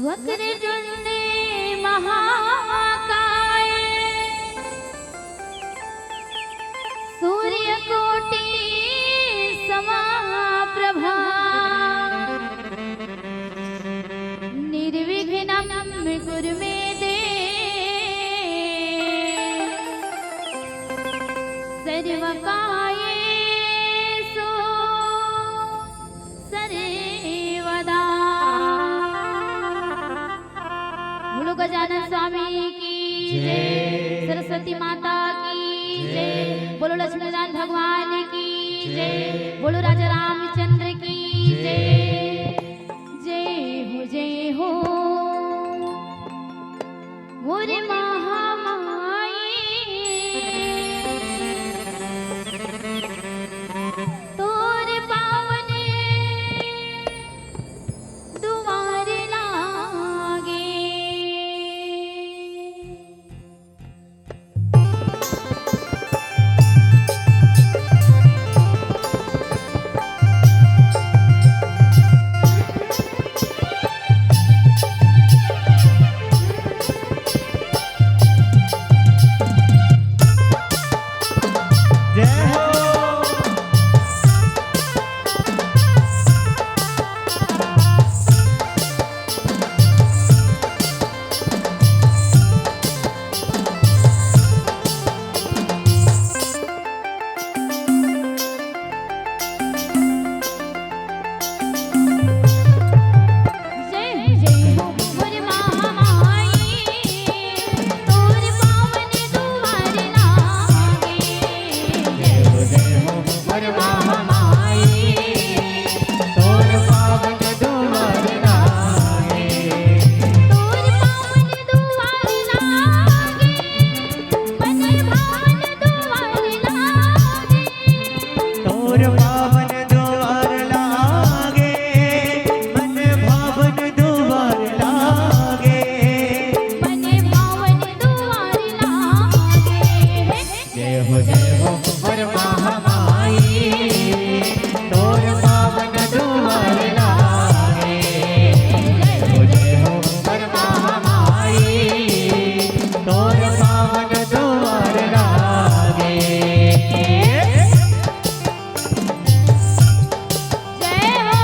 वक्रतुण्डे महाकाय सूर्यकोटि समप्रभा निर्विघ्नं कुरु मे देव सर्वकार्येषु सर्वदा। बोलो गजानन स्वामी की जय, सरस्वती माता की जय, बोलो लक्ष्मीनारायण भगवान की जय, बोलो राजा रामचंद्र की जय। जय हो मोरे महामाई तोरे पावने दुआरे लागे। जय हो। जय हो मोर महामाई तोर पावन दुआर लागे। जय हो मोर महामाई तोर पावन दुआर लागे। तोर पावन दुआर लागे मन भावन दुआर लागे। तोर पावन द्वार लागे मन भावन द्वार लागे। मन भावन दुआर लागे। जय हो मोर महामाई तोर पावन द्वार लागे। जय हो मोर महामाई तोर पावन द्वार लागे। जय हो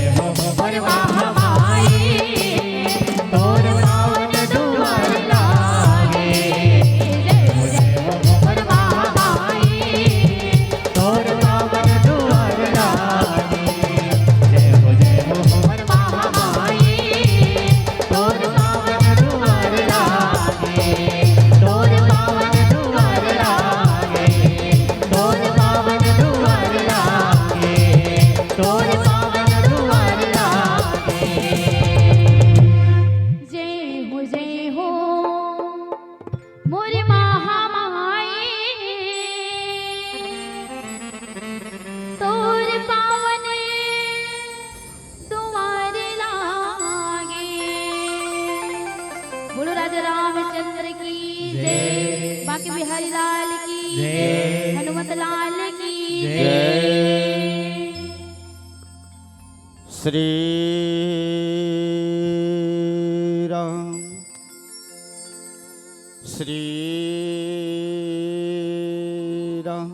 जय हो मोर महामाई तोर पावन दुआर लागे जय हो मोर महामाई तोर पावन दुआर लागे जय हो मोर महामाई तोर पावन दुआर लागे तोर पावन दुआर लागे तोर पावन दुआर लागे तोर पावन दुआर लागे जय हो मोर महामाई तोर पावन द्वार लागे। बोलो राजा रामचंद्र की जय, बाकी बिहारी लाल की जय, हनुमत लाल की जय। श्री राम श्री राम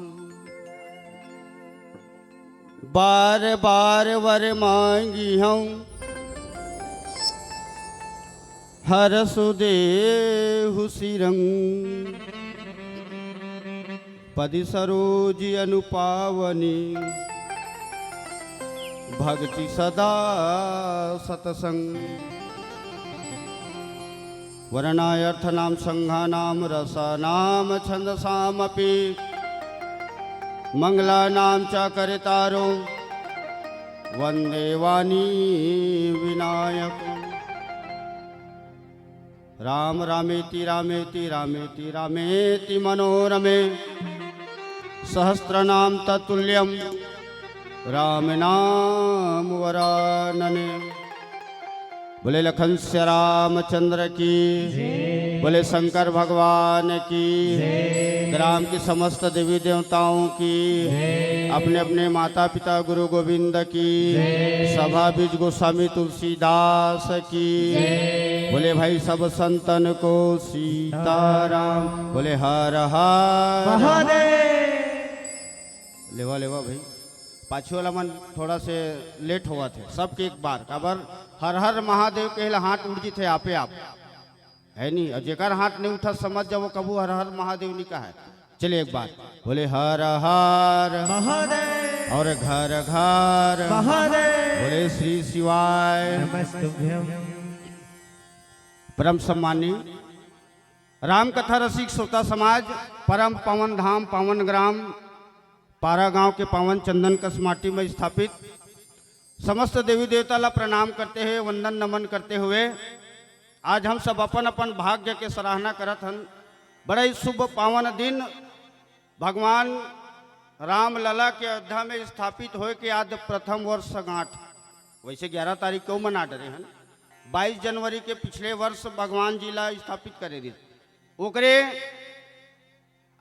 बार बार वर मांगी हूँ हर सुदेहु सिरंग पदि सरोज अनुपावनी भक्ति सदा सतसंग वर्णायर्थ नाम संघा नाम रसा नाम छंदसामपि मंगला नाम च करितारो वंदे वाणी विनायक राम रामेति रामेति रामेति रामेति मनोरमे सहस्रनाम तत्तुल्यम राम नाम वरानने। बोले लखन से रामचंद्र की बोले शंकर भगवान की ग्राम की समस्त देवी देवताओं की अपने अपने माता पिता गुरु गोविंद की सभा बीज गोस्वामी तुलसीदास की बोले भाई सब संतन को सीताराम बोले हर हर लेवा लेवा भाई पाछू वाला मन थोड़ा से लेट हुआ थे सबके एक बार खबर हर हर महादेव के हाथ उड़ जी थे आपे आप है नहीं और जेकर हाथ नहीं उठा समझ जाओ कबू हर हर महादेव नहीं का है। चलिए एक बार बोले हर हर महादेव और घर घर महादेव बोले श्री शिवाय नमस्तुभ्यं। परम सम्मानी राम कथा रसिक श्रोता समाज परम पावन धाम पावन ग्राम पारा गांव के पावन चंदन कस माटी में स्थापित समस्त देवी देवता ला प्रणाम करते हुए वंदन नमन करते हुए आज हम सब अपन अपन भाग्य के सराहना करत हन। बड़ा ही शुभ पावन दिन भगवान राम लला के अयोध्या में स्थापित होए के आज प्रथम वर्ष गांठ वैसे 11 तारीख क्यों मना डरे हन 22 जनवरी के पिछले वर्ष भगवान जी ला स्थापित करे दी ओकरे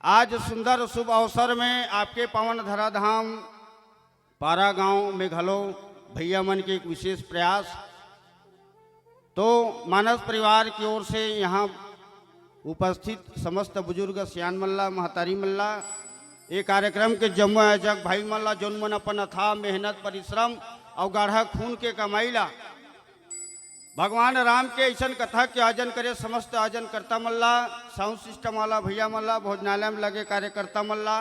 आज सुंदर शुभ अवसर में आपके पावन धराधाम पारा गांव में घलो भैया मन के एक विशेष प्रयास तो मानस परिवार की ओर से यहाँ उपस्थित समस्त बुजुर्ग सियान मल्ला महतारी मल्ला ये कार्यक्रम के जम्मू आयोजक भाई मल्ला जोन मन अपन अथाह मेहनत परिश्रम और गाढ़ा खून के कमाईला भगवान राम के ऐसा कथा के आयोजन करे समस्त आयोजन करता मल्ला साउंड सिस्टम वाला भैया मल्ला भोजनालय में लगे कार्यकर्ता मल्ला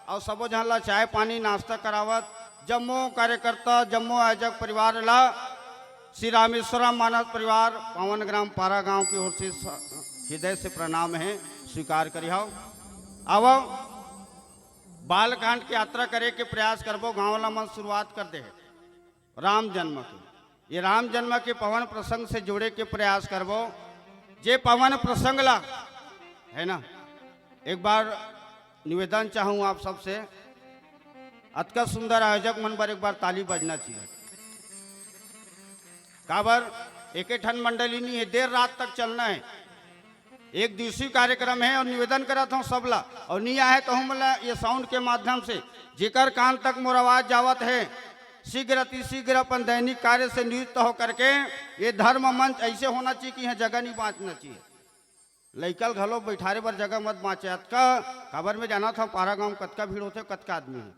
और सबो जहाँ ला चाय पानी नाश्ता करावत जम्मू कार्यकर्ता जम्मू आयोजक परिवार ला श्री रामेश्वरम मानस परिवार पावन ग्राम पारा गांव की ओर से हृदय से प्रणाम है स्वीकार करिहाओ। अब बालकांड की यात्रा करे के प्रयास करबो गाँव वाला मन शुरुआत कर दे राम जन्म के ये राम जन्म के पवन प्रसंग से जोड़े के प्रयास करबो जे पवन प्रसंग ला है ना एक बार निवेदन चाहूँ आप सबसे अतका सुंदर आयोजक मन पर एक बार ताली बजना चाहिए काबर एक ठन मंडली नहीं है देर रात तक चलना है एक दिवसीय कार्यक्रम है और निवेदन करता हूँ सबला और नहीं आए तो हम ये साउंड के माध्यम से जेकर कान तक मोर आवाज जावत है शीघ्र अतिशीघ्र अपन दैनिक कार्य से नियुक्त हो करके ये धर्म मंच ऐसे होना चाहिए कि यहाँ जगह नहीं बांचना चाहिए लइकल घलो बैठारे पर जगह मत बाँचे अतका खबर में जाना था पारा गांव कतका भीड़ होते कतका आदमी है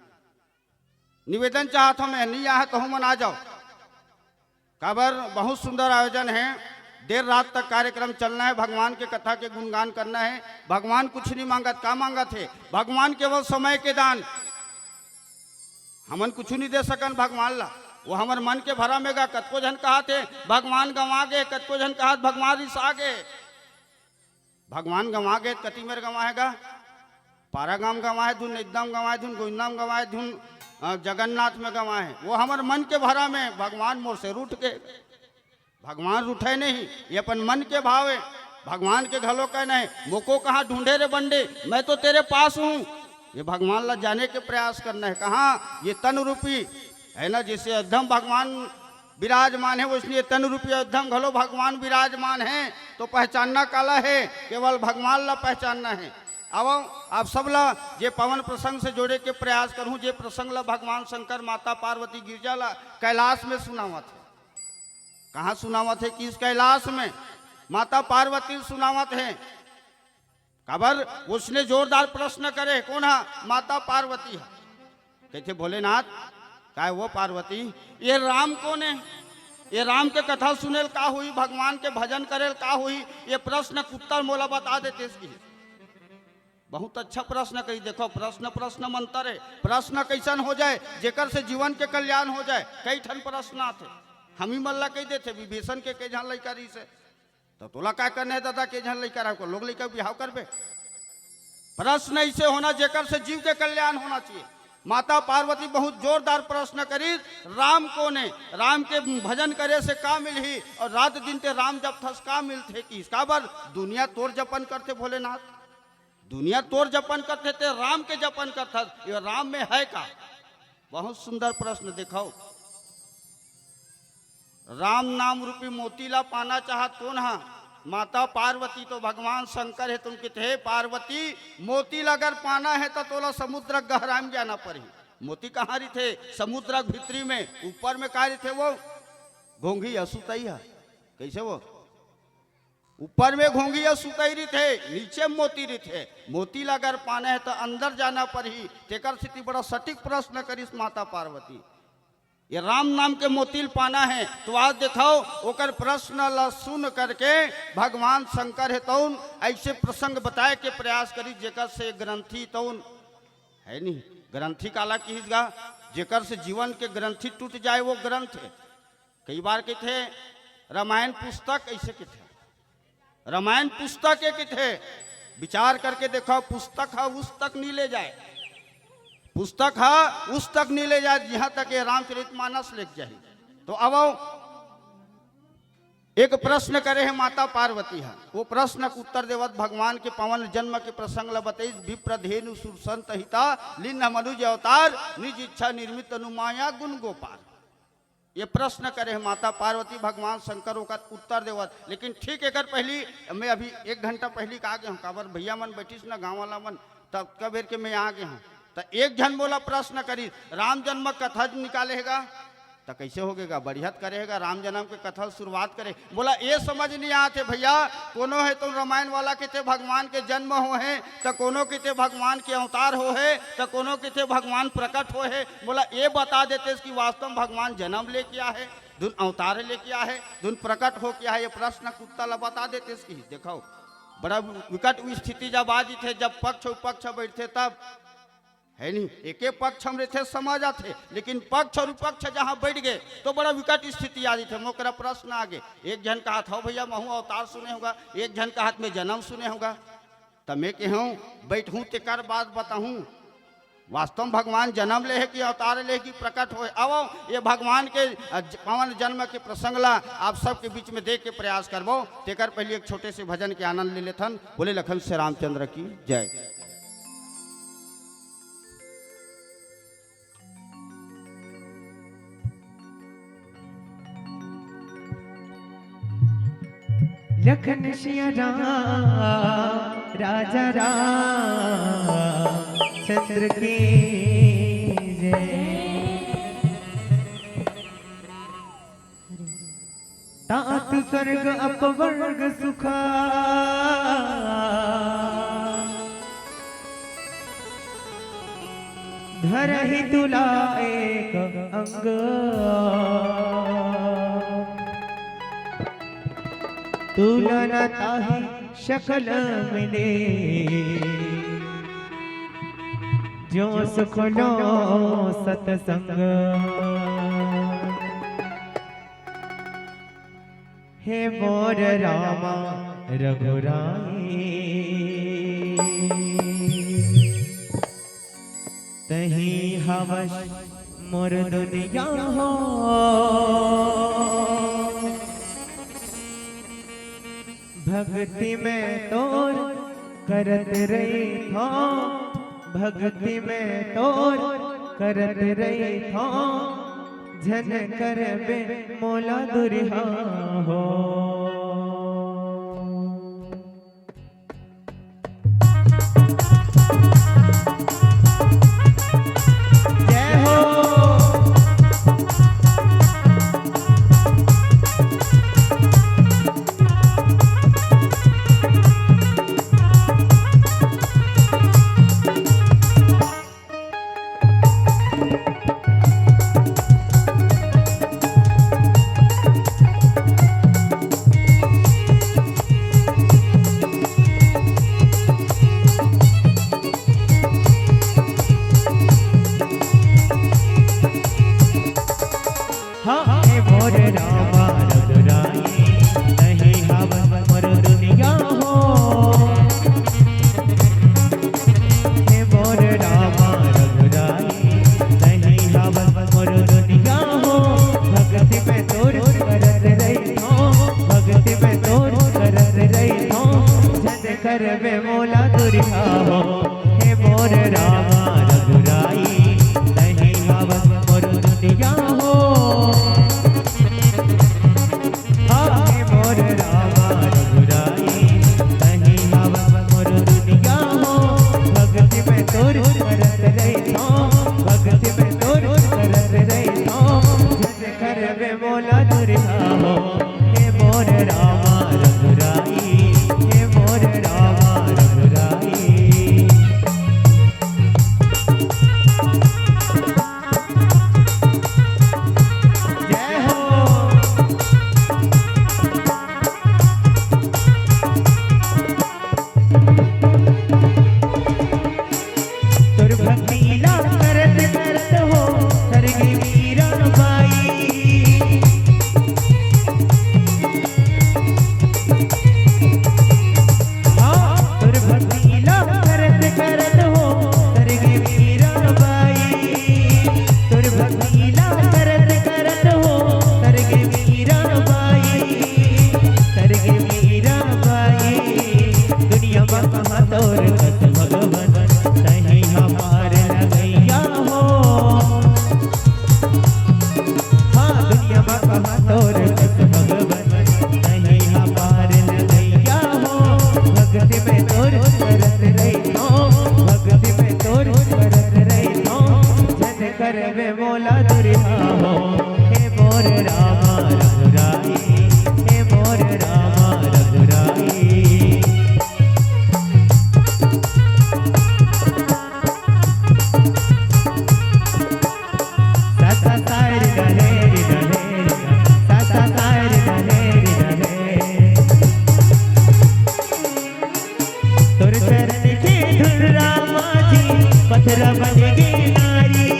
निवेदन चाहता हूँ मैं नहीं आया तो हम आ जाओ खबर बहुत सुंदर आयोजन है। देर रात तक कार्यक्रम चलना है, भगवान के कथा के गुणगान करना है। भगवान कुछ नहीं मांगत, का मांगत है? भगवान केवल समय के दान। हमन कुछ नहीं दे सकन भगवान ला, वो हमर मन के भरा में गा। कतको जन कहा थे भगवान गंवा गे, कतको जन कहा भगवान रिसा गे। भगवान गंवा गे कति मेर गंवाएगा? पारागाम गंवाए धुन, एकदम गंवाए धुन, गोविंदम गंवाए धुन, जगन्नाथ में गंवाए। वो हमर मन के भरा में भगवान मोर से रूठ के। भगवान रूठे नहीं, ये अपन मन के भाव है। भगवान के घलो कहना है मोको कहाँ ढूंढे रे बंडे, मैं तो तेरे पास हूँ। ये भगवान ला जाने के प्रयास करना है। कहाँ? ये तन रूपी है ना, जैसे अध्यम भगवान विराजमान है, वो इसलिए तन रूपी अध्यम घलो भगवान विराजमान है। तो पहचानना काला है, केवल भगवान ला पहचानना है। अब आप सब ला जे पवन प्रसंग से जोड़े के प्रयास करूं, जे प्रसंग ला भगवान शंकर माता पार्वती गिरजा ला कैलाश में सुनावत है। कहाँ सुनावत है? किस कैलाश में? माता पार्वती सुनावत है। खबर उसने जोरदार प्रश्न करे, कौन है? माता पार्वती है। कहते भोलेनाथ का वो पार्वती, ये राम कौन है? ये राम के कथा सुनेल का हुई, भगवान के भजन करेल का हुई? ये प्रश्न उत्तर मोला बता देते इसकी। बहुत अच्छा प्रश्न कही। देखो प्रश्न प्रश्न मंत्र है। प्रश्न कैसन हो जाए जेकर से जीवन के कल्याण हो जाए। कई ठन प्रश्न आते, हम ही मल्ला कही देते विभीषण के कई झन लड़का रही से, तो तोला क्या करने दादा के झन लड़का रहा, लोग लड़का बिहाव करबे। प्रश्न ऐसे होना जेकर से जीव के कल्याण होना चाहिए। माता पार्वती बहुत जोरदार प्रश्न करी, राम कौन है? राम के भजन करे से का मिलही, और रात दिन ते राम जब थस का मिलते कि इसका बर दुनिया तोर जपन करते भोलेनाथ, दुनिया तोर जपन करते थे, राम के जपन करता। ये राम में है का? बहुत सुंदर प्रश्न। देखो राम नाम रूपी मोती ला पाना चाहत कौन है? माता पार्वती। तो भगवान शंकर है, तुम कहते हे पार्वती मोती अगर पाना है तो तोला समुद्र गहरा में जाना पड़ी। मोती कहाँ रही थे? समुद्र भीतरी में, ऊपर में कहा रही थे वो घोंघी असुतई है। कैसे वो ऊपर में घोंघी सुतैरी थे, नीचे मोती रही थे। मोती अगर पाना है तो अंदर जाना पड़ी। तेकर स्थिति बड़ा सटीक प्रश्न करिस माता पार्वती। ये राम नाम के मोतिल पाना है तो आज दिखाओ ओकर प्रश्न ला सुन करके भगवान शंकर है तौन ऐसे प्रसंग बताए के प्रयास करी जेकर से ग्रंथि तौन है नहीं। ग्रंथि काला कीगा जेकर से जीवन के ग्रंथि टूट जाए वो ग्रंथ है। कई बार कहते रामायण पुस्तक ऐसे कहते, रामायण पुस्तक एक थे। विचार करके देखो पुस्तक है उस तक नहीं ले जाए, पुस्तक है उस तक नहीं ले जाए जहां तक ये रामचरितमानस लेके जाए। तो अब एक प्रश्न करे है माता पार्वती है, वो प्रश्न का उत्तर देवत भगवान के पवन जन्म के प्रसंग ल बतईस। विप्रधेनु सुरसंत हिता लिन्न मनुज अवतार निज इच्छा निर्मित अनुमाया गुण गोपाल। ये प्रश्न करे है माता पार्वती, भगवान शंकर का उत्तर देवत। लेकिन ठीक एक पहली मैं अभी 1 घंटा पहली का आ गया हूँ। काबर भैया मन बैठीस ना गाँव वाला मन, तब कबेर के मैं आ गया हूँ। तो एक जन बोला प्रश्न करी राम जन्म कथा निकालेगा तो कैसे होगेगा? बढ़ियत करेगा राम जन्म के कथा शुरुआत करे। बोला ये समझ नहीं आते भैया, कोनो है तो रामायण वाला कहते भगवान के जन्म हो है, तो कोनो कहते भगवान के अवतार हो है, तो कोनो कहते भगवान प्रकट हो है। बोला ये बता देते कि वास्तव में भगवान जन्म ले किया है, धुन अवतार ले किया है, धुन प्रकट हो किया है। ये प्रश्न उत्तर बता देते इसकी। देखो बड़ा विकट स्थिति जब आज थे, जब पक्ष विपक्ष बैठते तब है नहीं। एक पक्ष हम रहते समझ आते, लेकिन पक्ष और विपक्ष जहाँ बैठ गए तो बड़ा विकट स्थिति आ रही थे। मोकरा प्रश्न आगे एक जन का हाथ हो भैया महू अवतार सुने होगा, एक जन का हाथ में जन्म सुने होगा। तो मैं कहूँ बैठूँ तेकर बात बताऊँ वास्तव में भगवान जन्म ले है कि अवतार ले कि प्रकट हो। अब ये भगवान के पवन जन्म के प्रसंग ला आप सबके बीच में देख के प्रयास करबो। तेकर पहले एक छोटे से भजन के आनंद ले लेथन। बोले लखन से रामचंद्र की जय। लखन सिया राम राजा राम चंद्र की जय। तात स्वर्ग अपवर्ग सुखा धरहि तुला एक अंग। तुलना ताही शकल मिले जो सुख लो सतसंग हे मोर रामा रघुराई तही हवश मोर दुनिया हो भक्ति में तोर करत रही था भक्ति में तोर करत रही था झन करबे मोला दुरिहा हो जय हो करबे मोला दुरिहा हो हे मोर रामा रघुराई नहीं हवस मोर दुनिया हो हे मोर रामा रघुराई नहीं हवस मोर दुनिया हो भक्ति में तोर करत रही हो भक्ति में तोर करत रही हो जन करबे मोला दुरिहा हो हे मोर रामा रघुराई हे मोर रामा रघुराई जय हो तुर भक्ति ला करत करत हो सरगी वीरा बाई करबे मोला दुरिहा हो हे मोर रामा रघुराई हे मोर रामा रघुराई सासा सारी गहेरी गहेरी सासा सारी गहेरी गहेरी तोर चरण के धुन रामा जी पत्थर बन गई नारी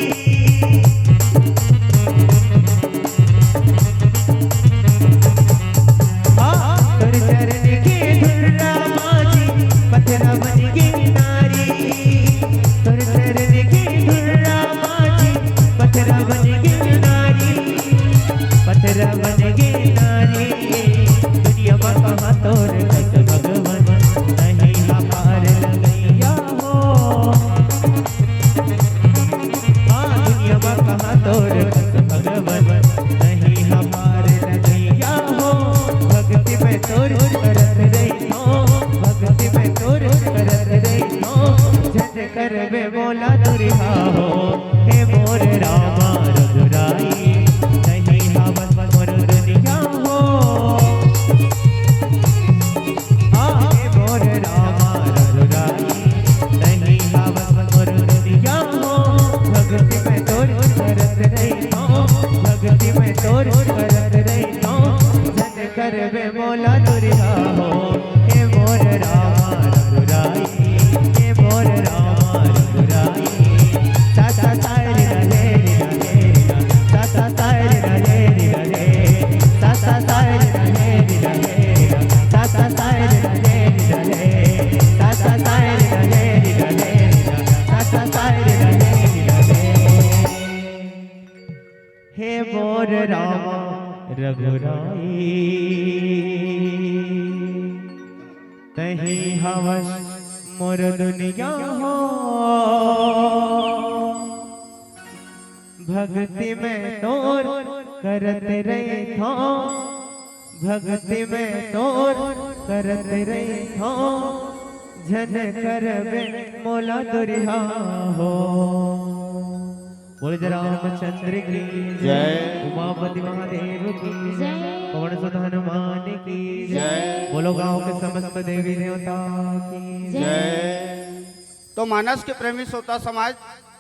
करबे मोला दुरिहा हो हे मोर रामा रघुराई नहीं हवस मोर दुनिया हो करबे मोला दुरिया हो हे मोर रामा रघुराई हे मोर रामा रघुराई सा सा सा रे रे रे सा सा सा रे रे रे सा सा सा रे रे रे सा सा सा रे रे रे सा सा सा रे रे रे सा सा सा रे रे रे हे मोर रामा रघुराई तही हवस मोर दुनिया हो भक्ति में तोर करते रहे थो भक्ति में तोर करते रहे थो जन करबे मोला दुरिया हो। बोल रामचंद्र की जय। उमापति महादेव की जय। पवन सुत हनुमान की जय। बोलो गांव के समस्त देवी देवता की जय। तो मानस के प्रेमी श्रोता समाज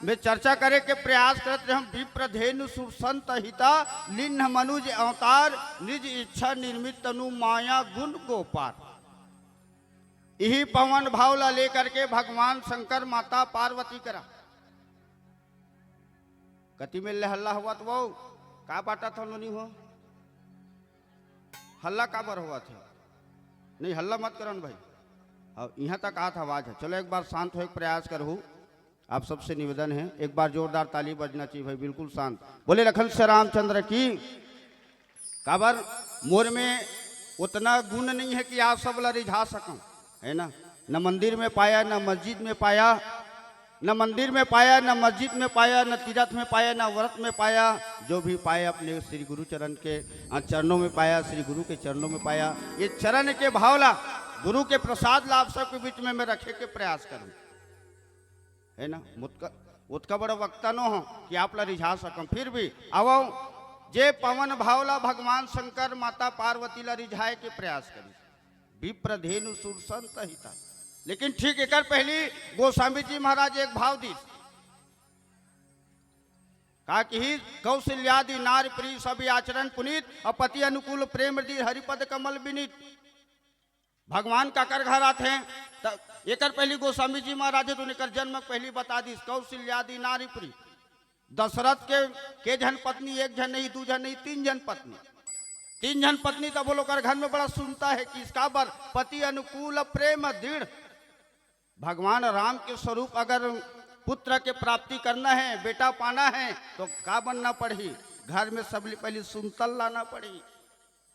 में चर्चा करे के प्रयास करते हम विप्रधेनु सुरसंत हिता लिन्ह मनुज अवतार निज इच्छा निर्मित तनु माया गुण गोपार। यही पवन भावला लेकर के भगवान शंकर माता पार्वती करा कति में हल्ला हुआ तो वो का बाटा था नहीं हो हल्ला का बर हुआ थे नहीं हल्ला मत करन भाई। अब यहाँ तक आता आवाज है। चलो एक बार शांत हो एक प्रयास करूँ आप सबसे निवेदन है एक बार जोरदार ताली बजना चाहिए भाई बिल्कुल शांत। बोले लखन श्री रामचंद्र की काबर मोर में उतना गुण नहीं है कि आप सब ला रिझा सकूं है ना। न मंदिर में पाया न मस्जिद में पाया न मंदिर में पाया न मस्जिद में पाया न तीर्थ में पाया न व्रत में पाया। जो भी पाया अपने श्री गुरु चरण के चरणों में पाया श्री गुरु के चरणों में पाया। ये चरण के भावला गुरु के प्रसाद लाभ सबके बीच में मैं रखे के प्रयास करूं है ना। उतका बड़ा वक्ता न हो कि आप ला रिझा सकूं फिर भी आवो जे पवन भावला भगवान शंकर माता पार्वती ला रिझाए के प्रयास करी विप्रधेनु सुरसंत हिता। लेकिन ठीक एक पहली गोस्वामी जी महाराज एक भाव दी कहा कि कौशल्यादि नारी प्रिय सभी आचरण पुनीत अपति अनुकूल प्रेम दी हरिपद कमल विनीत। भगवान का कर घर आते हैं एक पहली गोस्वामी जी महाराज तो निकर जन्म पहली बता दी कौशल्यादि नारी प्रिय दशरथ के जन पत्नी एक जन नहीं दू जन नहीं तीन जन पत्नी तब वो लोग घर में बड़ा सुनता है कि इसका बर पति अनुकूल प्रेम दृढ़। भगवान राम के स्वरूप अगर पुत्र के प्राप्ति करना है बेटा पाना है तो का बनना पड़ी घर में सबसे पहले सुनतल लाना पड़ी।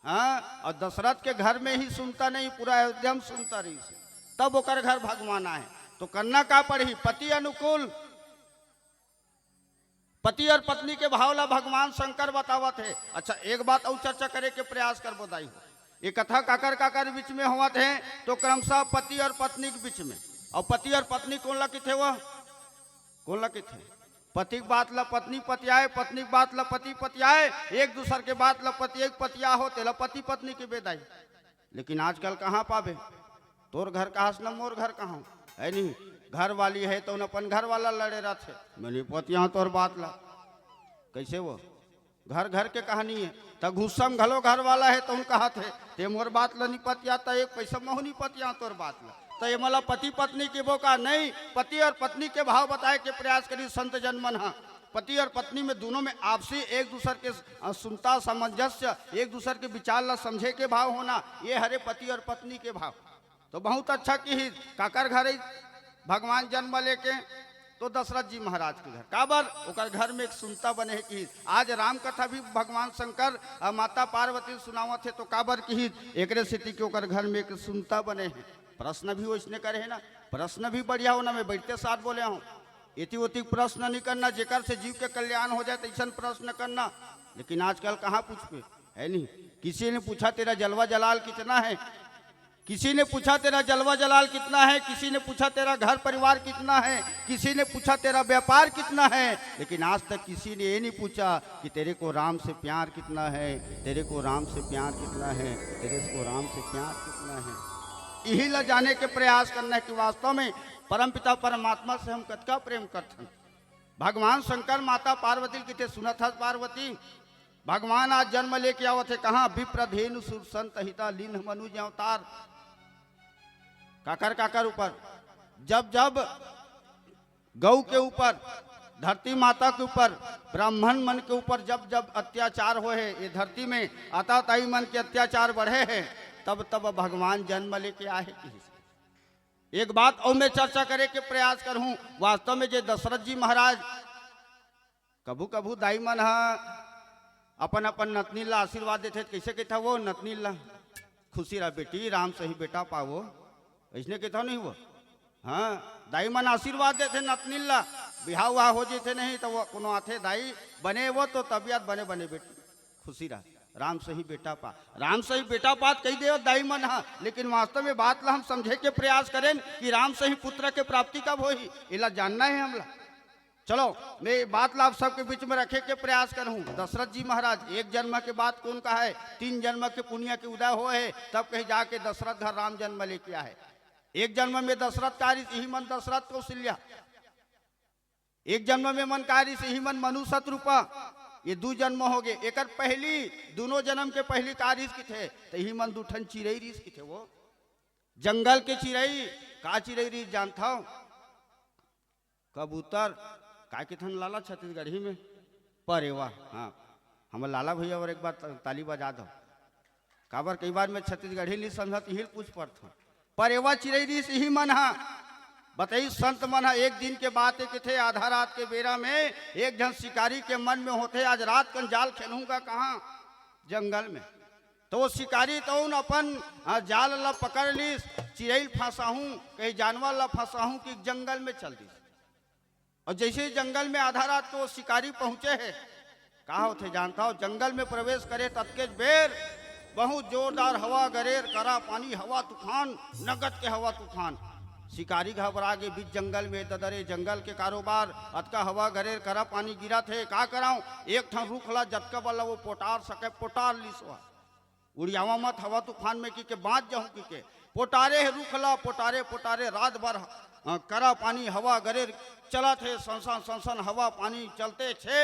हाँ और दशरथ के घर में ही सुनता नहीं पूरा अयोध्या में सुनता रही से तब ओकर घर भगवान आए तो करना का पड़ी पति अनुकूल। पति और पत्नी के भावला भगवान शंकर बतावत है। अच्छा एक बात और चर्चा करे के प्रयास कर बताई हो ये कथा काकर काकर बीच में हुआ थे तो क्रमशः पति और पत्नी के बीच में और पति और पत्नी कौन लकी थे वह कौन लकी थे पति की बात ला पत्नी पतियाए पत्नी की बात ला पति पतियाए एक दूसर के बात ला पति एक पतिया होते ला पति पत्नी की बेदाई। लेकिन आजकल कहाँ पावे तोर घर कहाँ से न मोर घर कहाँ है नहीं घर वाली है तो अपन घर वाला लड़े रहा थे मैंने पतिया तोर बात ला कैसे वो घर घर के कहानी है तो गुस्सम घलो घर वाला है तो उन कहा थे ते मोर बात ला नहीं पतिया तो एक पैसा महू नहीं पतिया तोर बात ला तो ये मला पति पत्नी की बोका नहीं पति और पत्नी के भाव बताए के प्रयास करी संत जनमन। हाँ पति और पत्नी में दोनों में आपसी एक दूसर के सुनता सामंजस्य एक दूसर के विचार ला समझे के भाव होना ये हरे पति और पत्नी के भाव। तो बहुत अच्छा की काकर घर भगवान जन्म लेके तो दशरथ जी महाराज के घर काबर ओकर घर में एक सुनता बने है कि आज राम कथा भी भगवान शंकर माता पार्वती सुनावत है तो काबर की एक स्थिति के ओकर घर में एक सुनता बने हैं। प्रश्न भी वैसने करे है ना प्रश्न भी बढ़िया होना मैं बैठते साथ बोले हूँ इति उति प्रश्न नहीं करना जेकर से जीव के कल्याण हो जाए ऐसा प्रश्न करना। लेकिन आजकल कहाँ पूछ पे है नहीं किसी ने पूछा तेरा जलवा जलाल कितना है किसी ने पूछा तेरा जलवा जलाल कितना है किसी ने पूछा तेरा घर परिवार कितना है किसी ने पूछा तेरा व्यापार कितना है। लेकिन आज तक किसी ने ये नहीं पूछा कि तेरे को राम से प्यार कितना है तेरे को राम से प्यार कितना है तेरे को राम से प्यार कितना है। यही ला जाने के प्रयास करना है कि वास्तव में परमपिता परमात्मा से हम कतका प्रेम करते हैं। भगवान शंकर माता पार्वती की सुनत हस पार्वती भगवान आज जन्म लेके आवत है कहाँ? विप्रधेनु सुर संत हिता लीन मनुज अवतार। काकर काकर ऊपर, जब जब गौ के ऊपर, धरती माता के ऊपर, ब्राह्मण मन के ऊपर जब जब अत्याचार हो है ये धरती में, अताताई मन के अत्याचार बढ़े हैं, तब तब भगवान जन्म लेके आए। एक बात और मैं चर्चा करे के प्रयास करूं, वास्तव में जे दशरथ जी महाराज कभू कभू दाई मन अपन अपन नतनी ला आशीर्वाद देते, कैसे कहता वो नतनी ला खुशी रहा बेटी, राम सही बेटा पावो, ऐसने कहता नहीं वो। हाँ, दाई मन आशीर्वाद देते नतनी ला, बिहाव उहा हो जेते नहीं तो वो कोनो आथे दाई बने वो तो तबियत बने बने बेटी खुशी रहा, राम सही बेटा पा, राम सही बेटा पात कही दे दाई मन हा। लेकिन वास्तव में बात ला हम समझे के प्रयास करें कि राम सही पुत्र के प्राप्ति कब होही, इला जानना है हमला। चलो मैं बात ला आप सबके बीच में रखे के प्रयास करूं। दशरथ जी महाराज एक जन्म के बाद कौन का है, 3 जन्म के पुण्य के उदय हो है, तब कहीं जाके दशरथ घर राम जन्म लेके आए। एक जन्म में दशरथ कार्य यही मन दशरथ कौशल्या, एक जन्म में मन कार्य से ही मन मनु शत्रुपा, ये 2 जन्म हो गए। एक पहली दोनों जन्म के पहली कार्य की थे तो ही मन दूठन चिड़ई रीस की थे, वो जंगल के चिड़ई। का चिड़ई रीस जानता हो? कबूतर। का के थन लाला छत्तीसगढ़ी में परेवा। हाँ, हम लाला भैया और एक बार ताली बजा दो। काबर कई बार मैं छत्तीसगढ़ी नहीं समझा हिल पूछ पड़ता हूँ। परेवा चिड़ई रीस ही मन हा बताई संत मन है। एक दिन के बात है थे, आधा रात के बेरा में एक जन शिकारी के मन में होते आज रात कन जाल खेलूंगा कहाँ, जंगल में। तो वो शिकारी तो उन अपन जाल ला पकड़ ली, चिड़ैल फंसाहूं कहीं जानवर ला फंसाहूं कि जंगल में चल दी। और जैसे ही जंगल में आधा रात तो शिकारी पहुंचे है, कहा होते जानता हो, जंगल में प्रवेश करे तत्के बेर बहुत जोरदार हवा गरेर, करा पानी हवा तूफान, नगद के हवा तूफान। शिकारी घबरा गए, बीच जंगल में ददरे जंगल के कारोबार, अतका हवा गरेर करा पानी गिरा थे, का कराऊं? एक ठन रुख ला जतका वाला वो पोटार सके, पोटार लिसवा उड़ियावा मत हवा तूफान में की के बाँच जाऊं की के पोटारे है रुख ला, पोटारे पोटारे रात भर करा पानी हवा गरेर चला थे, संसन संसन हवा पानी चलते छे।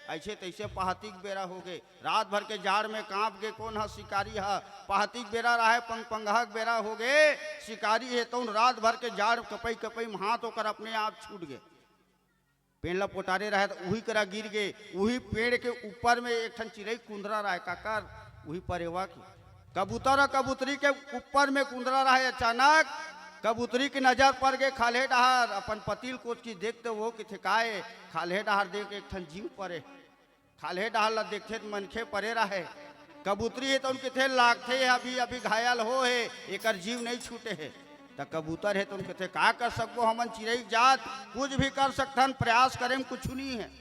ऐसे तैसे पहातिक बेरा हो गए, रात भर के जाड़ में कांप गए। कौन है? शिकारी है। पहातिक बेरा रहा है, पंगहक बेरा हो गए, शिकारी है तो रात भर के जाड़ कपई कपई में हाथ होकर अपने आप छूट गए। पेड़ ला पोटारे रहे तो वही करा गिर गए। वही पेड़ के ऊपर में एक ठन चिड़ई कुंदरा रहा है, काकर वही परेवा की कबूतर और कबूतरी के ऊपर में कुंदरा रहा है। अचानक कबूतरी की नजर पड़ गए खाले डहार, अपन पतिल कोच की देखते वो कि ठेकाए खाले डहार देख एक ठन जीव परे, खाले डहार ला देखते मनखे परे रहे। कबूतरी है तो उनके थे लागते अभी अभी घायल हो है, एक जीव नहीं छूटे है। तो कबूतर है तो उनके थे का कर सको, हमन चिड़ई जात कुछ भी कर सकथन, प्रयास करें कुछ नहीं है,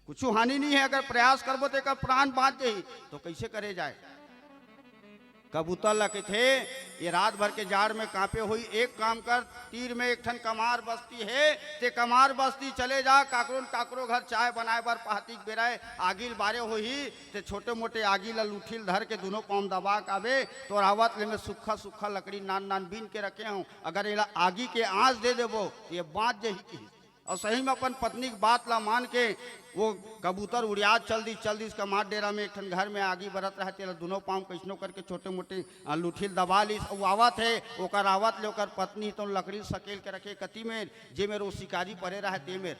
कुछ हानि नहीं है। अगर प्रयास करबो तो एक प्राण बांध दे तो कैसे करे जाए। कबूतर लगे थे ये रात भर के जाड़ में कांपे हुई, एक काम कर, तीर में एक ठन कमार बस्ती है, ते कमार बस्ती चले जा, काकरो काकरो घर चाय बनाए बर पहातिक बेराए आगिल बारे होही, ते छोटे मोटे आगिल ला लूठिल धर के दोनों पाँव दबा काबे तो रावत ले में सूखा सूखा लकड़ी नान नान बीन के रखे हूँ, अगर ये आगी के आँच दे देबो ये बाँच जही। और सही में अपन पत्नी की बात ला मान के वो कबूतर उड़िया चल दी इसका मार डेरा में एक ठन घर में आगी बरत रहे थे, दोनों पाँव कैसनो करके छोटे मोटे लूठिल दबा ली। वो आवत है ओकर आवत ले ओकर पत्नी तो लकड़ी सकेल के रखे कति में जे मेरे वो शिकारी परे रहे ते मेर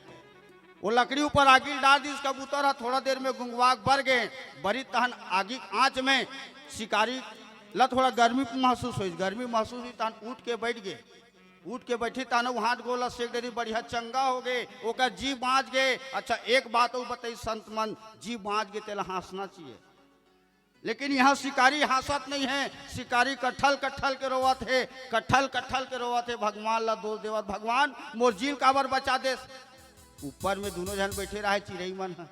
वो लकड़ी ऊपर आगी डाल दी। कबूतर है थोड़ा देर में गुंगवाक बर गए, बड़ी तहन आगी आँच में शिकारी ला थोड़ा गर्मी महसूस हुई, गर्मी महसूस हुई तहन उठ के बैठ गए, उठ के बैठी तानो हाथ गोला सेक देरी, बढ़िया चंगा हो गए, ओकर जी बाँच गए। अच्छा एक बात और बताई संत मन, जी बाँच गए तेला हंसना चाहिए, लेकिन यहाँ शिकारी हंसत नहीं है, शिकारी कट्ठल कट्ठल के रोवत है, कट्ठल कट्ठल के रोवत है। भगवान ला दोष देवत, भगवान मोर जील काबर बचा दे। ऊपर में दोनों जन बैठे रहे चिड़ई मन है,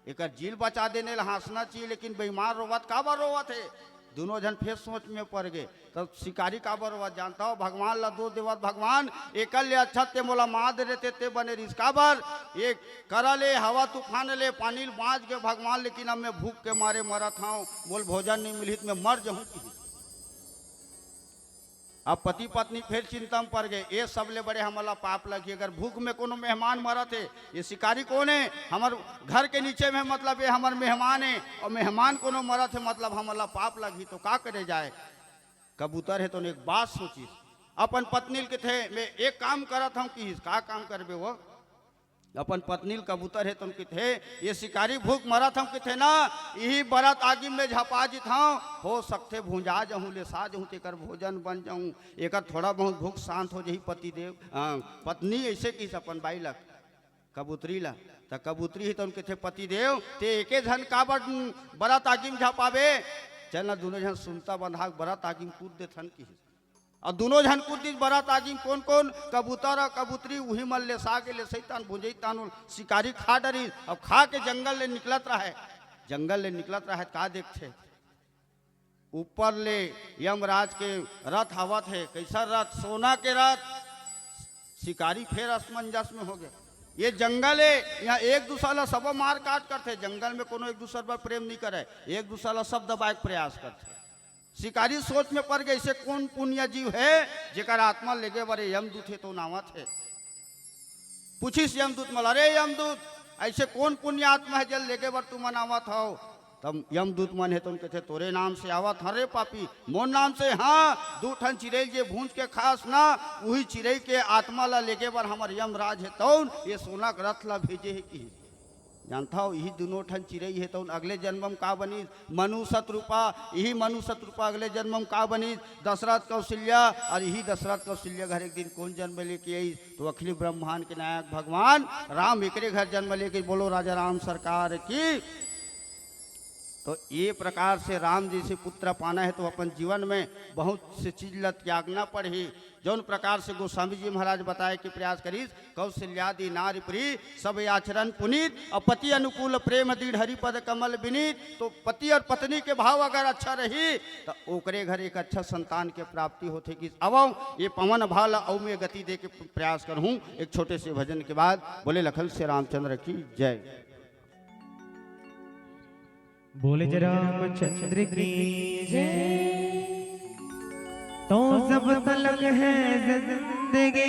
एक जील बचा देने ला हंसना चाहिए, लेकिन बेईमान रोवत काबर रोवत है। दोनों जन फिर सोच में पड़ गए, तब शिकारी काबर रोवत जानता हो, भगवान ला दोष देवत, भगवान एकल ले अच्छा ते मोला मार दे रहते ते बने रिस काबर ये करा ले हवा तूफान ले पानी बाँच गए भगवान, लेकिन अब मैं भूख के मारे मरत हूँ, बोल भोजन नहीं मिली तो मैं मर जाऊँ। अब पति पत्नी फिर चिंता में पड़ गए, ये सबले बड़े हमला पाप लगी। अगर भूख में कोनो मेहमान मरा थे, ये शिकारी कौन है, हमार घर के नीचे में, मतलब ये हमार मेहमान है, और मेहमान कोनो मरा थे मतलब हमला पाप लगी, तो का करे जाए। कबूतर है तो एक बात सोची, अपन पत्नी के थे मैं एक काम करत हूँ कि का काम करबे वो, अपन पत्नी कबूतर है तुम थे, ये शिकारी भूख मरा था कि थे ना, यही बरात आगे में झपा जी था, हो सकते भूंजा जाऊँ ले सा जाऊँ तेकर भोजन बन जाऊँ, एक थोड़ा बहुत भूख शांत हो जाही। पति देव पत्नी ऐसे किस अपन बाई लग कबूतरी ला, तो कबूतरी ही तो उनके थे पति देव, ते एके झन का बरात आगे में झपावे, चल ना दोनों झन सुनता बंधा बरात आगे में कूद दे थन की, और दोनों झन कूद बरात आगी कौन कौन कबूतर और कबूतरी वही मल ले सा के ले सैतान भुजई तान शिकारी खा डरी, अब खा के जंगल ले निकलत रहा है, जंगल ले निकलत रहा है, का देखते ऊपर ले यमराज के रथ आवत है, कैसा रथ, सोना के रथ। शिकारी फिर असमंजस में हो गया, ये जंगल है, यहाँ एक दूसरा ला सब मार काट करते, जंगल में कोनो एक दूसरे पर प्रेम नहीं करे, एक दूसरा ला सब दबाए के प्रयास करते। शिकारी सोच में पड़ गए, इसे कौन पुण्य जीव है जेकर आत्मा लेगे बड़े यमदूत है तो नावत है। पूछिस यमदूत मल, अरे यमदूत ऐसे कौन पुण्य आत्मा है जल लेगे बर तुम नावत हो, तब यमदूत मन है तो उनके थे तोरे नाम से आवत हरे पापी, मोर नाम से, हाँ 2 ठन चिड़ै जे भूंज के खास ना, वही चिड़ै के आत्मा ला लेगे बर हमार यमराज है तो ये सोना के रथ ला भेजे है कि जानता हो, यही दोनों ठन चिड़ै है तो अगले जन्मम का बनी मनु शत्रुपा, यही मनु शत्रुपा अगले जन्मम का बनी दशरथ कौशल्या, और यही दशरथ कौशल्या घर एक दिन कौन जन्म लेके आई, तो अखिल ब्रह्मांड के नायक भगवान राम एकरे घर जन्म लेके, बोलो राजा राम सरकार की। तो ये प्रकार से राम जी से पुत्र पाना है तो अपन जीवन में बहुत से चीज ला त्यागना पड़ी, जौन प्रकार से गोस्वामी जी महाराज बताए कि प्रयास करी कौशल्यादि नारी प्रिय सब आचरण पुनीत, और पति अनुकूल प्रेम दृढ़ हरिपद कमल विनीत। तो पति और पत्नी के भाव अगर अच्छा रही तो ओकरे घर एक अच्छा संतान के प्राप्ति होते कि अब ये पवन भाल औ में गति दे के प्रयास करूँ। एक छोटे से भजन के बाद बोले लखन से रामचंद्र की जय। बोले जय रामचंद्र की जय। तो सब तलक है जिंदगी,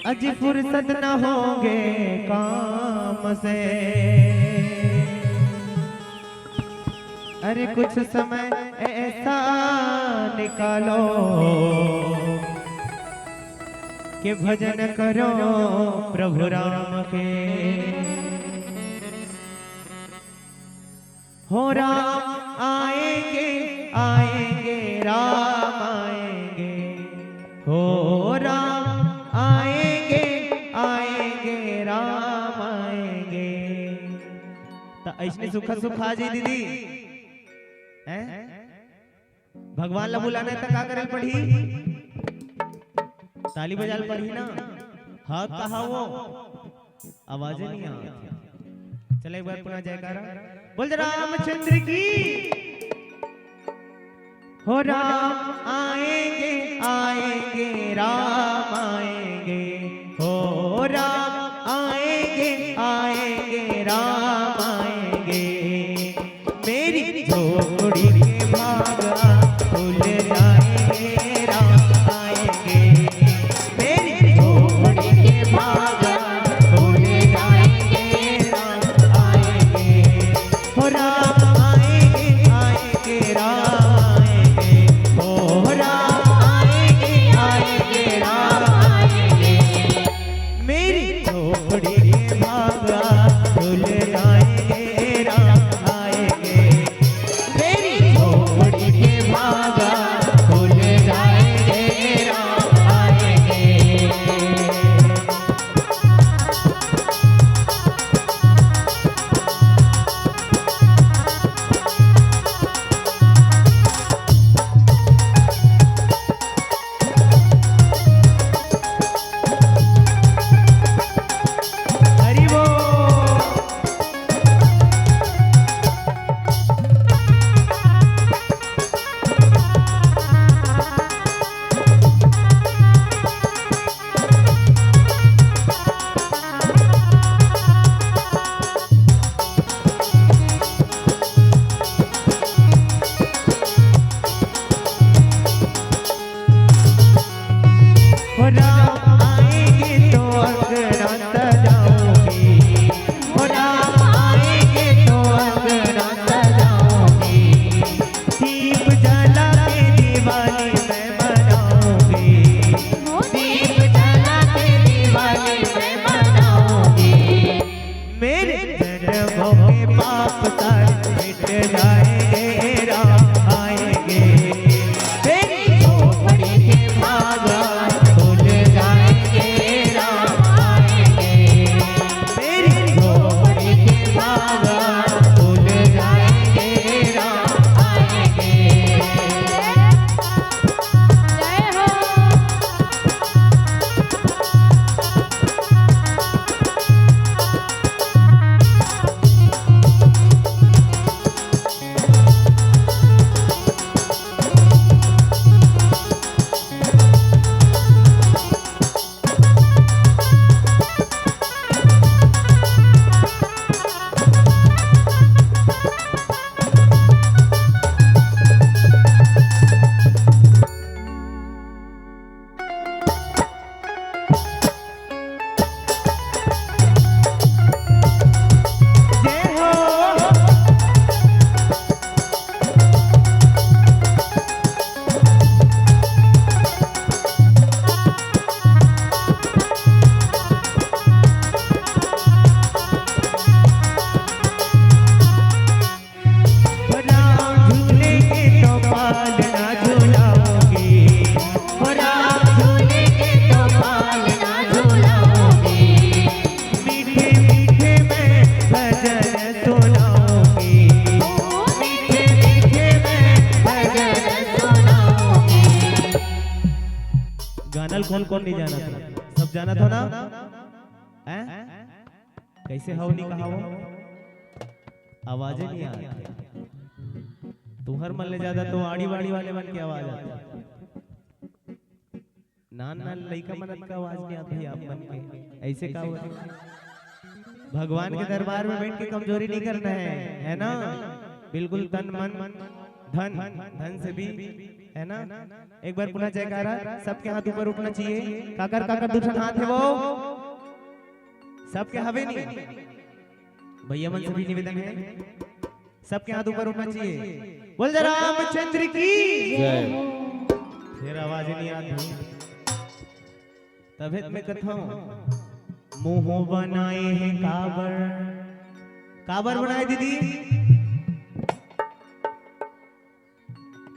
अज फुर्सत न होंगे काम से, अरे कुछ समय ऐसा निकालो कि भजन करो प्रभु राम के। हो राम आएंगे आएंगे राम आएंगे, हो राम आएंगे आएंगे राम आएंगे। तो ऐसने सुखा सुखा जी दीदी हैं भगवान ला बुलाने तक का करल पड़ी, ताली बजाल पड़ी ना, हाथ कहा वो आवाज नहीं आती। चले एक बार पुनः जयकारा बोल रामचंद्र की। हो राम आएंगे आएंगे राम आएंगे, हो राम आएंगे आएंगे राम आएंगे। मेरी झोपड़ी के भागा खुल जाएंगे राम आएंगे, मेरी झोपड़ी के भागा खुल जाएंगे राम आएंगे। हो राम आएंगे आएंगे राम आएंगे, हो राम आएंगे आएंगे राम आएंगे। मेरी झोपड़ी के भागा खुल जाएंगे राम आएंगे, मेरी जन्मों के पाप सारे मिट जाएंगे राम आएंगे मेरी झोपड़ी के बागान खुल जाएंगे राम आएंगे मेरी झोपड़ी के बागान खुल जाएंगे राम आएंगे। जय हो। गाना कौन कौन नहीं जाना था? सब जाना था ना? हैं? कैसे हो नहीं कहा वो? आवाजें नहीं आ रही। तू हर मन ले जाता तो आड़ी वाड़ी वाले मन की आवाज आती। नान नान लइका मनत का आवाज नहीं आती आप मन के। ऐसे का हो? भगवान के दरबार में बैठ के कमजोरी नहीं करना है ना? बिल्कुल तन मन धन धन से भी है ना। एक बार पुनः जयकारा, सबके हाथ ऊपर उठना चाहिए। काकर काकर दूसरा हाथ है वो सबके हवे नहीं। भैया मन से भी निवेदन है, सबके हाथ ऊपर उठना चाहिए। बोल जरा रामचंद्र की जय। फिर आवाज नहीं आती। तबियत में कथाऊं मुंह बनाए हैं काबर, काबर बनाए दीदी,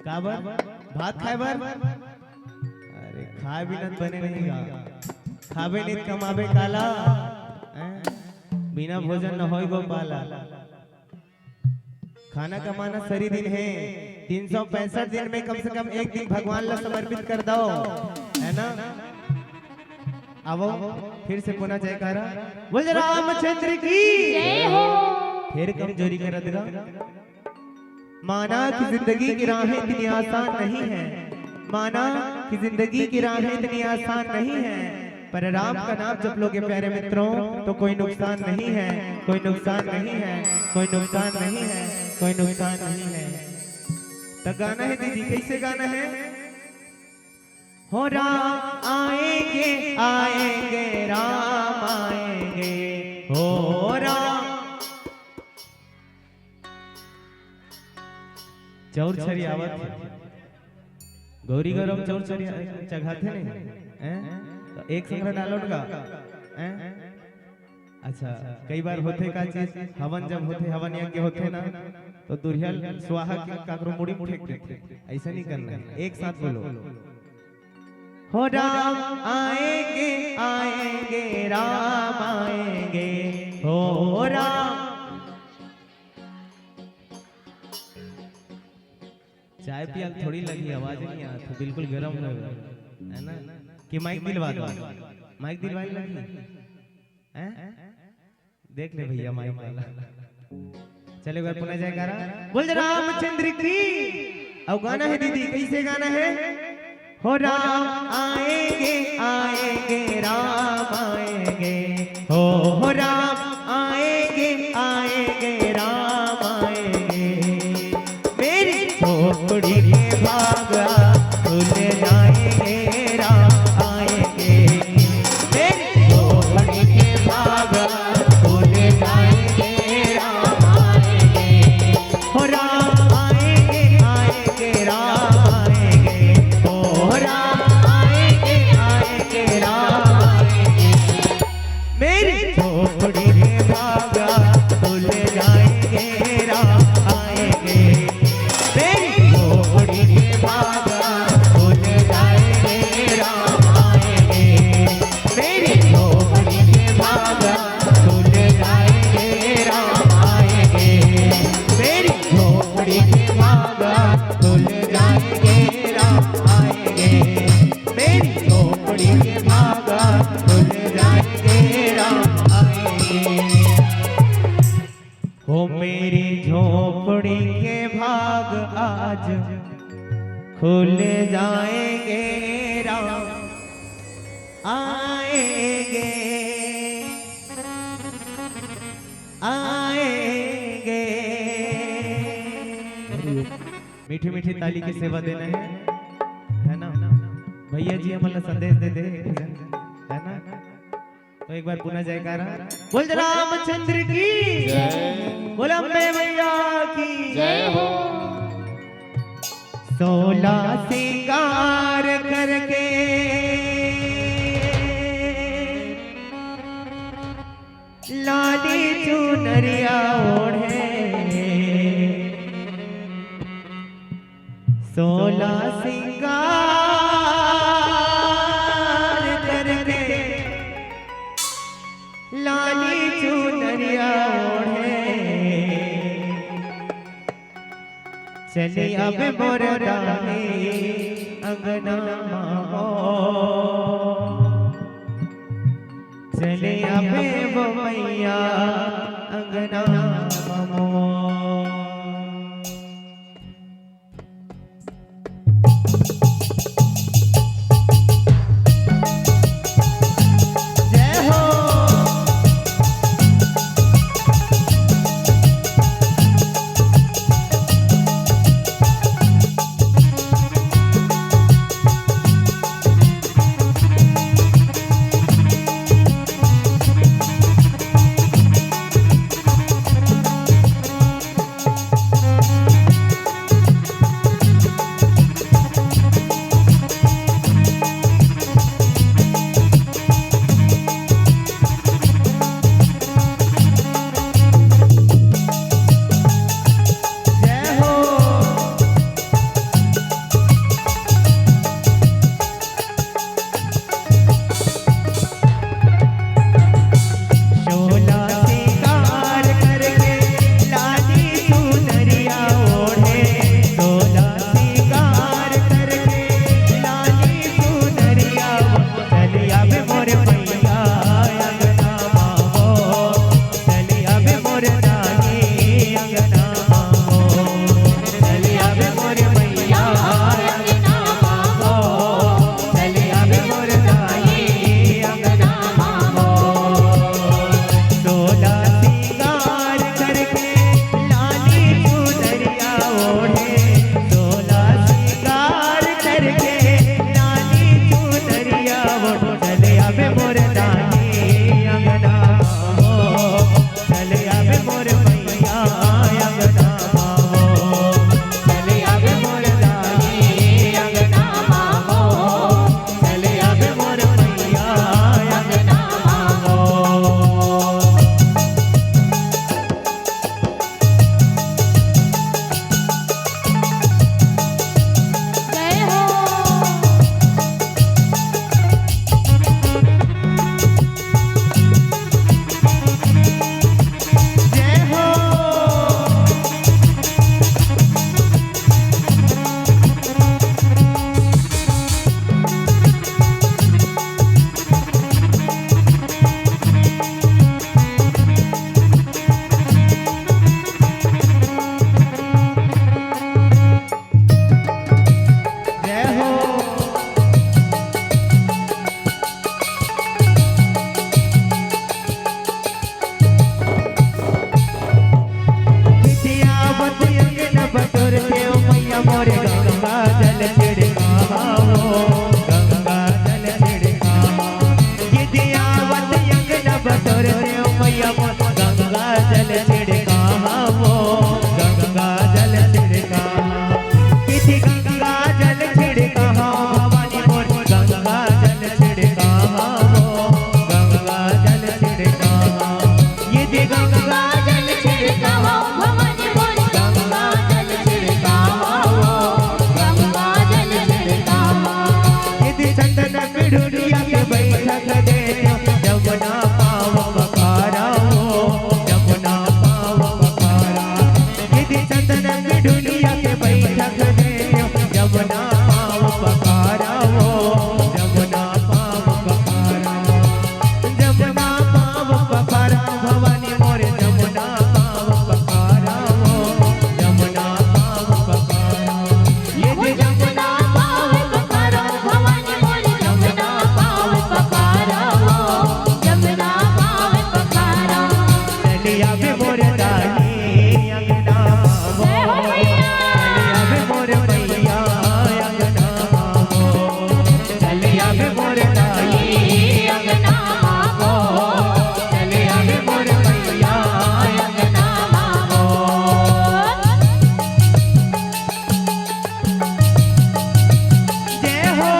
काबर भात खाए बर। अरे खाए भी न बने नहीं गा, खावे नहीं कमावे काला, बिना भोजन न होय गोपाला। खाना कमाना सरी दिन है, 365 दिन में कम से कम एक दिन भगवान ला समर्पित कर दो, है ना। आओ फिर से पुनः जयकारा, बोल रामचंद्र की जय हो। फिर कमजोरी कर देगा। माना कि जिंदगी की राहें इतनी आसान नहीं है, माना कि जिंदगी की राहें इतनी आसान नहीं है, पर राम का नाम जप लोगे प्यारे मित्रों तो कोई नुकसान नहीं है, कोई नुकसान नहीं है, कोई नुकसान नहीं है, कोई नुकसान नहीं है। तो गाना है दीदी, कैसे गाना है? हो राम आएंगे आएंगे राम आएंगे, हो राम। चौर छरी आवत गौरी गौरम चौर छरी चघाते नहीं, तो एक संग्रह डालोट का। अच्छा कई बार होते का चीज हवन, जब होते हवन यज्ञ होते ना तो दुर्यल स्वाहा की काकरो मुड़ी फेंक देते, ऐसा नहीं करना है। एक साथ बोलो, हो राम आएंगे आएंगे राम आएंगे, हो राम। चाय पिया थोड़ी लगी, आवाज नहीं आ रही, बिल्कुल गर्म है ना। कि माइक दिलवा दो, माइक दिलवाई लगी हैं? देख ले भैया माइक वाला। चले बार पुनः जयकारा, बोल रामचंद्र की। अब गाना है दीदी, कैसे गाना है? हो राम आएंगे आएंगे राम आएंगे, हो राम आएंगे आएंगे राम आएंगे, मेरी झोपड़ी के भागा खुल जाएंगे राम आएंगे, मेरी झोपड़ी के भागा खुल जाएंगे राम आएंगे, हो राम आएंगे आएंगे राम आएंगे, हो राम आएंगे आएंगे राम आएंगे, मेरी झोपड़ी हो मेरी झोपड़ी के भाग आज खुल जाएंगे, राम आएंगे आएंगे। मीठी मीठी ताली की सेवा देना है ना भैया जी, हमारा संदेश दे दे, है ना। तो एक बार पुनः जयकारा बोल रामचंद्र की जय, बोल अम्बे मैया की जय हो। 16 सिंगार करके लाली चुनरिया ओढ़े, 16 सिंगार करके लाली चुनरिया ओढ़े, चले अब मोर डाले अंगना माओ, चले अब वो मैया अंगना माओ। जमुना पाव बखारा हो, जमुना पाव दाही अंगना वो चलिया वे मोर मैया अंगना वो चलिया वे मोर दाही अंगना वो चलिया वे मोर मैया अंगना वो जय हो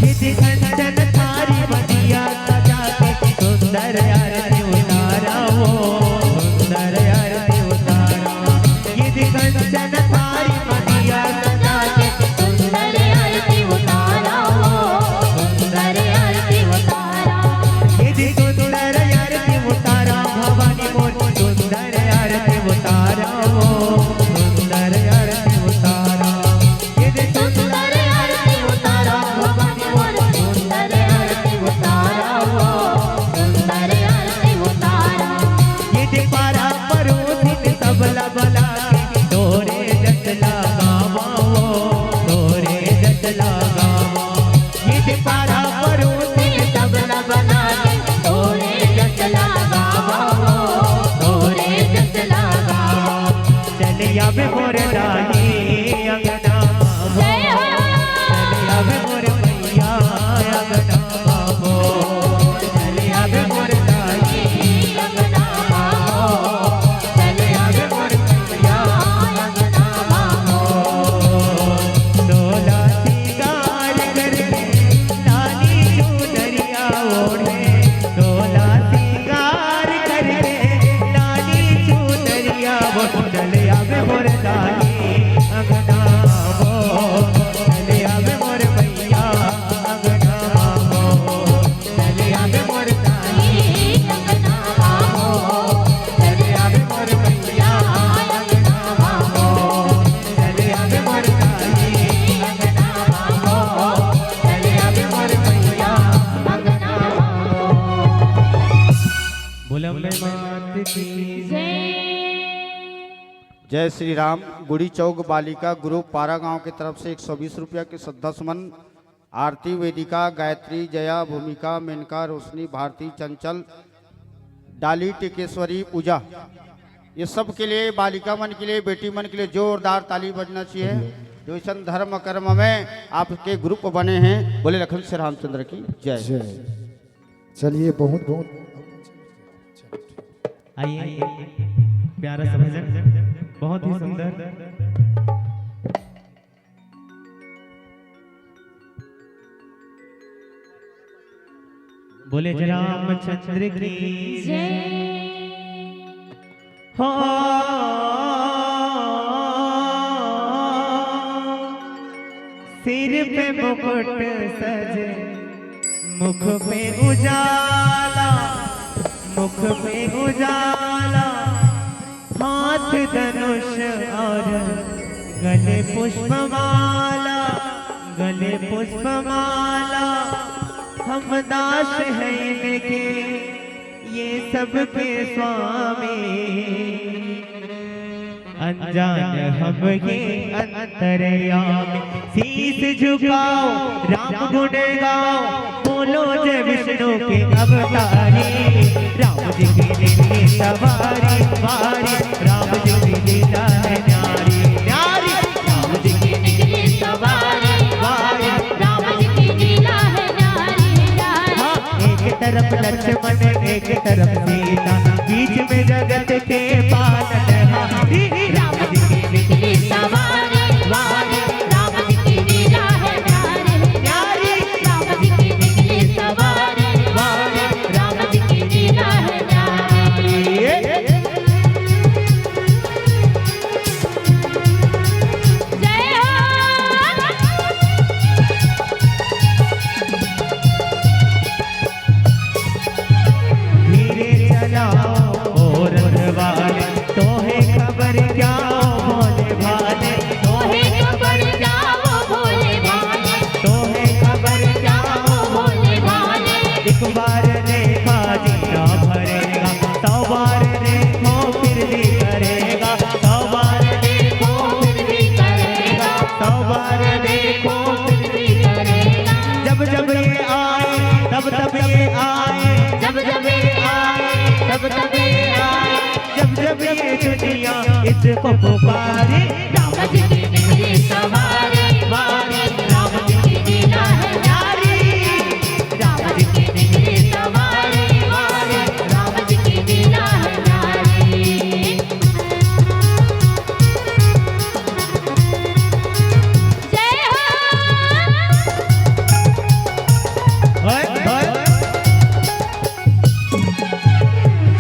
कंचन थारी बनिया सजा के सुंदर आरती उतारा वो सुंदर आरती उतारा ये कंचन थारी बनिया सजा के सुंदर आरती उतारा हो सुंदर आरती उतारा ये सुंदर आरती उतारा भवानी मोर सुंदर आरती उतारा वो सुंदर आरती उतारा ये सुंदर आरती उतारा भवानी मोर सुंदर आरती उतारा हो सुंदर आरती उतारा ये पारा परोसिन सबला बला के तोरे जट लगावा वो तोरे जट लगावा ये पारा परोसिन सबला बला के तोरे जट लगावा हो तोरे जट लगावा चलिया वे मोर दाही अंगना वो जय हो चलिया वे मोर मैया अंगना वो चलिया वे मोर दाही अंगना हो चलिया वे मोर मैया अंगना हो डोला सिंगार करके लाली चुनरिया ओढ़े डोला सिंगार करके लाली चुनरिया वो चलिया वे मोर दाही अंगना वो चलिया वे मोर मैया अंगना वो चलिया वे मोर दाही अंगना हो चलिया वे मोर मैया अंगना वो चलिया वे मोर दाही अंगना वो चलिया वे मोर मैया अंगना बोला मात की जय श्री राम। गुड़ी चौक बालिका ग्रुप पारा गांव की तरफ से 120 रुपया के श्रद्धा सुमन आरती वेदिका गायत्री जया भूमिका मेनका रोशनी भारती चंचल डाली टिकेश्वरी पूजा ये सब के लिए बालिका मन के लिए बेटी मन के लिए जोरदार ताली बजना चाहिए। जो इस धर्म कर्म में आपके ग्रुप बने हैं बोले लखन श्री रामचंद्र की जय। चलिए बहुत बहुत आइए प्यारा सा भजन बहुत ही सुंदर बोले जय रामचंद्र की हो सिर पे मुकुट सजे मुख पे उजाला मुख पे उजाला हाथ धनुष और गले पुष्पमाला गले पुष्पमाला हम दास हैं इनके ये सबके स्वामी अनजान हम ये अंतर्यामी शीस झुकाओ राम गुण गाओ बोलो जय विष्णु के अवतारी राम जी की लीला सवारी वारी राम जी की लीला है न्यारी न्यारी राम जी की निकली सवारी वारी राम जी की लीला है न्यारी न्यारी। एक तरफ लक्ष्मण एक तरफ सीता बीच में जगत के पालनहारी राम जी की निकली सवारी वारी राम जी की लीला है न्यारी न्यारी। राम जी की निकली सवारी वारी राम जी की लीला है न्यारी। इसको पुकारे राम जी की निकली सवारी वारी राम जी की लीला है न्यारी राम जी की निकली सवारी वारी राम जी की लीला है न्यारी जय हो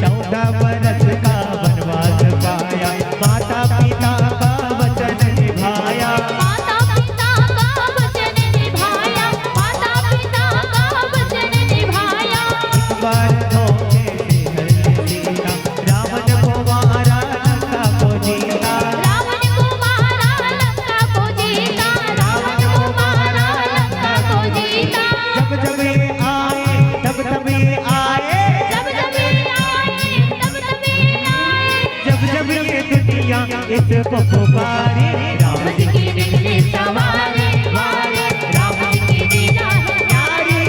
14 बरस का वनवास पाया माता पिता का वचन निभाया माता पिता का वचन निभाया माता पिता का वचन निभाया एक बार धोखे से हर सीता रावण को मारा लंका को जीता रावण को मारा लंका को जीता रावण को मारा लंका को जीता जब जब ये आए तब तब ये आए जब जब ये आए तब तब ये आए जब जब ये दुनिया इसको पुकारे राम जी की निकली सवारी वारी राम जी की लीला है न्यारी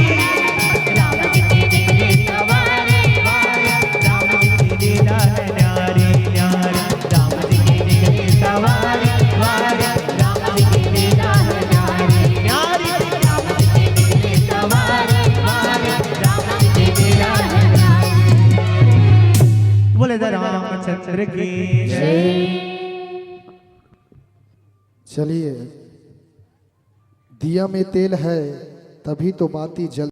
राम जी की निकली सवारी वारी राम जी की लीला है न्यारी न्यारी राम जी की निकली सवारी वारी राम जी की लीला है न्यारी न्यारी राम जी की निकली सवारी वारी राम जी की लीला है न्यारी बोले रामचंद्र की चलिए, दिया में तेल है तभी तो बाती जल